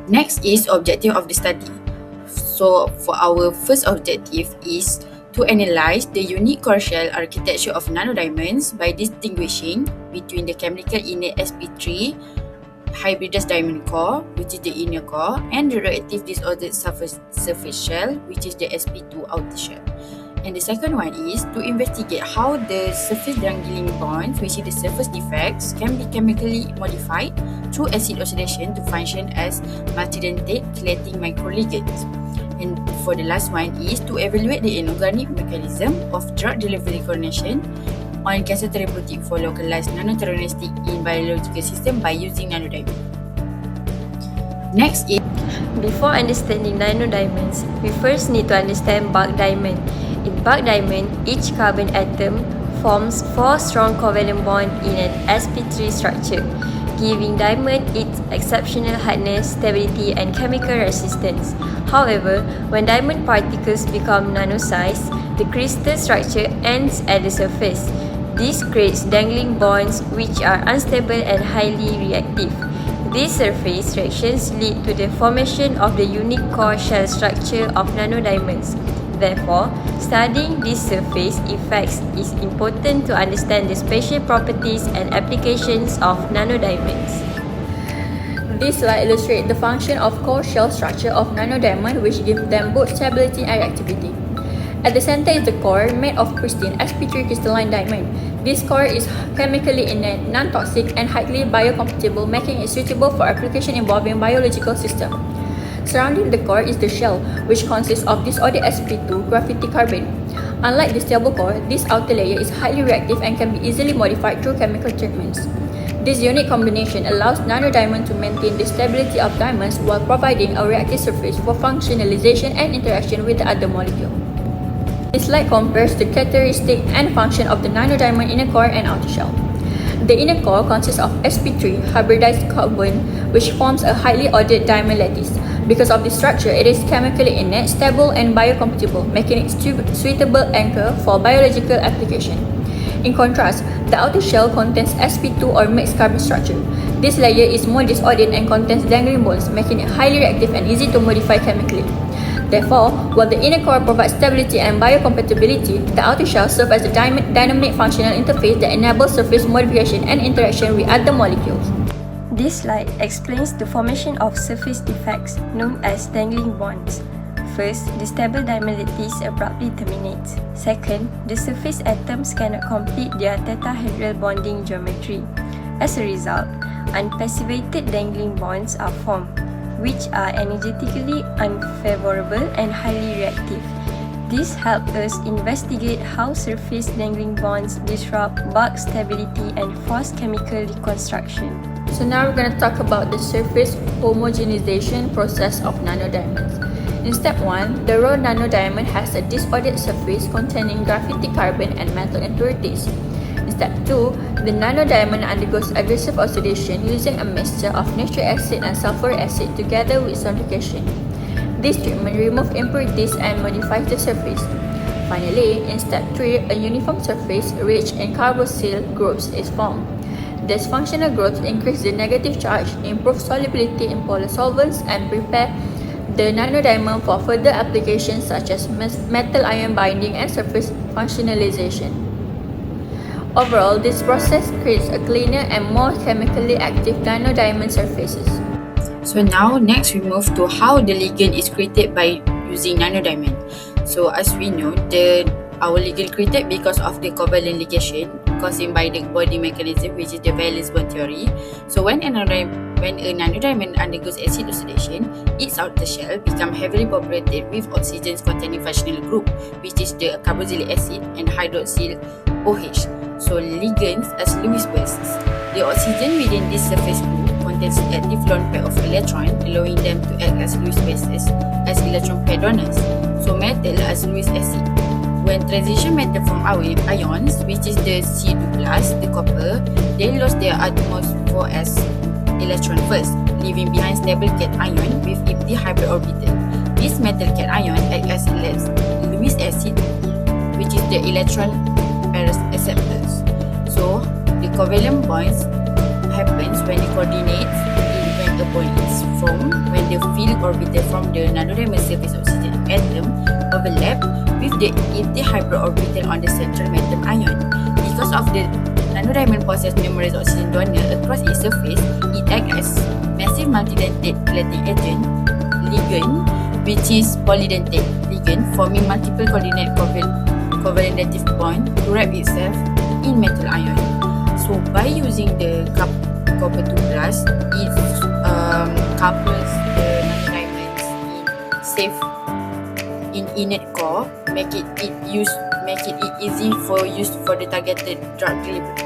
Next is objective of the study. So for our first objective is to analyze the unique core shell architecture of nanodiamonds by distinguishing between the chemical innate sp3 hybridized diamond core, which is the inner core, and the reactive disordered surface shell, which is the sp2 outer shell. And the second one is to investigate how the surface dangling bonds, which is the surface defects, can be chemically modified through acid oxidation to function as multidentate chelating microligands. And for the last one is to evaluate the inorganic mechanism of drug delivery coordination on cancer therapeutic for localized nanotherapeutic in biological system by using nanodiamond. Next is before understanding nanodiamonds, we first need to understand bulk diamond. In bulk diamond, each carbon atom forms 4 strong covalent bonds in an sp3 structure, giving diamond its exceptional hardness, stability, and chemical resistance. However, when diamond particles become nano-sized, the crystal structure ends at the surface. This creates dangling bonds which are unstable and highly reactive. These surface reactions lead to the formation of the unique core shell structure of nanodiamonds. Therefore, studying these surface effects is important to understand the spatial properties and applications of nanodiamonds. This slide illustrates the function of core shell structure of nanodiamond, which gives them both stability and reactivity. At the center is the core made of pristine sp3 crystalline diamond. This core is chemically innate, non-toxic, and highly biocompatible, making it suitable for application involving biological systems. Surrounding the core is the shell, which consists of disordered sp2 graphite carbon. Unlike the stable core, this outer layer is highly reactive and can be easily modified through chemical treatments. This unique combination allows nanodiamond to maintain the stability of diamonds while providing a reactive surface for functionalization and interaction with the other molecule. This slide compares the characteristic and function of the nanodiamond inner core and outer shell. The inner core consists of sp3 hybridized carbon, which forms a highly ordered diamond lattice. Because of this structure, it is chemically innate, stable, and biocompatible, making it suitable anchor for biological application. In contrast, the outer shell contains sp2 or mixed carbon structure. This layer is more disordered and contains dangling bonds, making it highly reactive and easy to modify chemically. Therefore, while the inner core provides stability and biocompatibility, the outer shell serves as a dynamic functional interface that enables surface modification and interaction with other molecules. This slide explains the formation of surface defects known as dangling bonds. First, the stable diamond lattice abruptly terminates. Second, the surface atoms cannot complete their tetrahedral bonding geometry. As a result, unpassivated dangling bonds are formed, which are energetically unfavorable and highly reactive. This helps us investigate how surface dangling bonds disrupt bulk stability and force chemical reconstruction. So now we're going to talk about the surface homogenization process of nanodiamonds. In step 1, the raw nanodiamond has a disordered surface containing graphite carbon and metal impurities. In step 2, the nanodiamond undergoes aggressive oxidation using a mixture of nitric acid and sulfuric acid together with sonification. This treatment removes impurities and modifies the surface. Finally, in step 3, a uniform surface rich in carboxyl groups is formed. These functional groups increase the negative charge, improve solubility in polar solvents, and prepare the nanodiamond for further applications such as metal ion binding and surface functionalization. Overall, this process creates a cleaner and more chemically active nanodiamond surfaces. So now next we move to how the ligand is created by using nanodiamond. So as we know, our ligand created because of the covalent ligation caused by the body mechanism, which is the valence bond theory. So when a nanodiamond undergoes acid oxidation, its outer shell becomes heavily populated with oxygens containing functional group, which is the carboxylic acid and hydroxyl OH. So ligands as Lewis bases. The oxygen within this surface group contains active lone pair of electrons, allowing them to act as Lewis bases as electron pair donors. So metal as Lewis acid. When transition metal from ions, which is the C2+, the copper, they lost their utmost 4s electron first, leaving behind stable cation with empty hybrid orbital. This metal cation acts as Lewis acid, which is the electron pair acceptors. So the covalent bonds happens when the coordinates when a bond is formed when the field orbital from the nanodiamond surface oxygen atom overlap with the empty hybrid orbital on the central metal ion. Because of the nanodiamond possesses numerous oxygen donor across its surface, it acts as massive multidentate collating agent ligand, which is polydentate ligand, forming multiple covalent bond to wrap itself in metal ion. So by using the copper 2+, it couples the nanodiamonds in inert core, make it easy for use for the targeted drug delivery.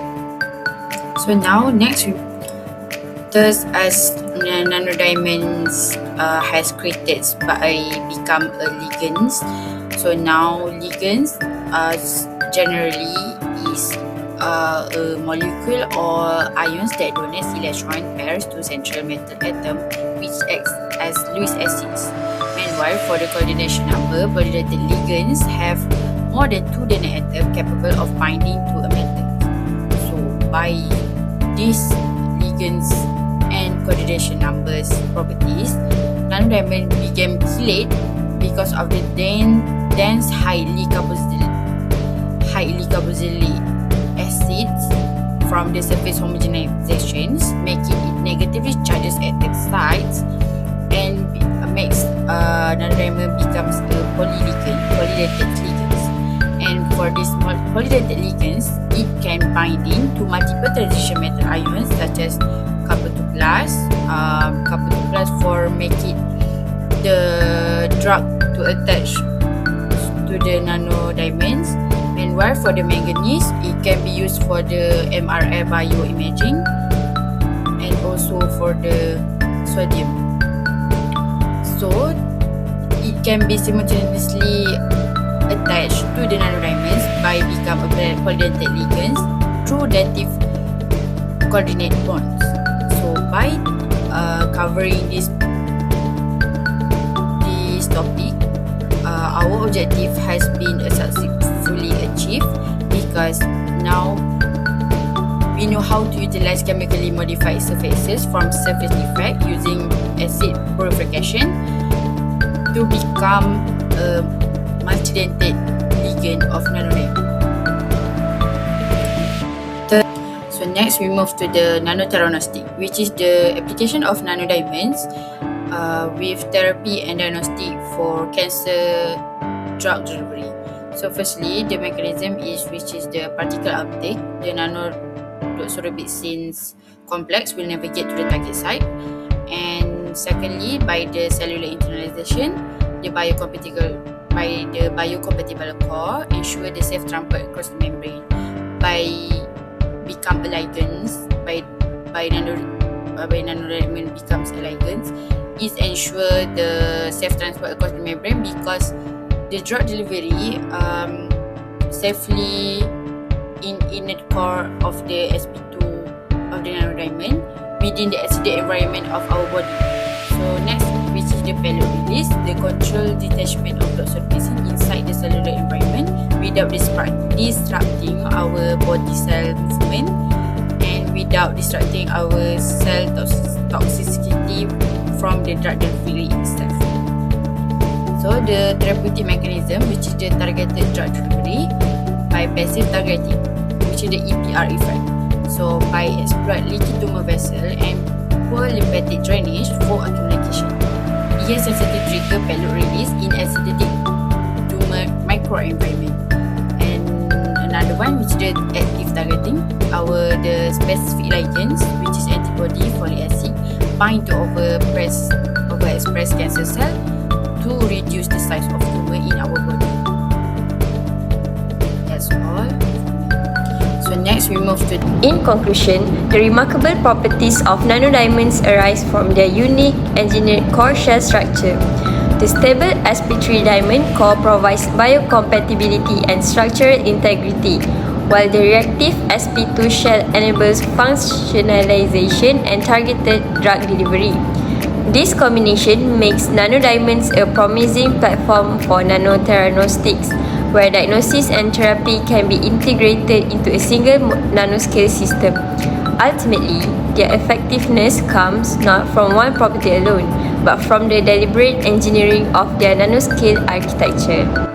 So now next, thus as nanodiamonds has created by become a ligands. So now ligands generally is a molecule or ions that donate electron pairs to central metal atom, which acts as Lewis acids. Meanwhile, for the coordination number, coordinated ligands have more than 2 donor atoms capable of binding to a metal. So by these ligands and coordination numbers properties, nanodiamond became chelate because of the dense highly carboxylic acids from the surface homogenizations, making it negatively charged at the sites, and makes nanodiamond becomes a polydentate ligands. And for these polydentate ligands, it can bind to multiple transition metal ions such as copper 2+, for making the drug to attach to the nanodiamonds. Meanwhile, for the manganese, it can be used for the MRI bioimaging and also for the sodium. So, it can be simultaneously attached to the nanodiamonds by become a polydentate ligands through dative coordinate bonds. So, by covering this topic, our objective has been successfully achieved, because now we know how to utilize chemically modified surfaces from surface defect using acid purification to become a multidentate ligand of nanodiamond. So next we move to the nanotheranostics, which is the application of nanodiamonds with therapy and diagnostic for cancer drug delivery. So firstly, the mechanism is the particle uptake. The Nd-Doxorubicin complex will navigate to the target site. And secondly, by the cellular internalization, the biocompatible core ensure the safe transport across the membrane. By become a ligands, by nanodiamond becomes a ligands, is ensure the safe transport across the membrane, because the drug delivery safely in inert core of the sp2 of the nanodiamond within the acidic environment of our body. So next, which is the payload release, the controlled detachment of doxorubicin inside the cellular environment without disrupting our body cell movement and without disrupting our cell toxicity from the drug delivery itself. So the therapeutic mechanism, which is the targeted drug delivery by passive targeting, which is the EPR effect. So by exploit leaky tumor vessel and poor lymphatic drainage for accumulation, it has sensitive trigger payload release in acidic tumor microenvironment. And another one, which is the active targeting, the specific ligands, which is antibody folic acid, bind to overexpress cancer cell to reduce the size of tumor in our body. That's all. So next we move to... In conclusion, the remarkable properties of nanodiamonds arise from their unique engineered core shell structure. The stable sp3 diamond core provides biocompatibility and structural integrity, while the reactive sp2 shell enables functionalization and targeted drug delivery. This combination makes nanodiamonds a promising platform for nanotheranostics, where diagnosis and therapy can be integrated into a single nanoscale system. Ultimately, their effectiveness comes not from one property alone, but from the deliberate engineering of their nanoscale architecture.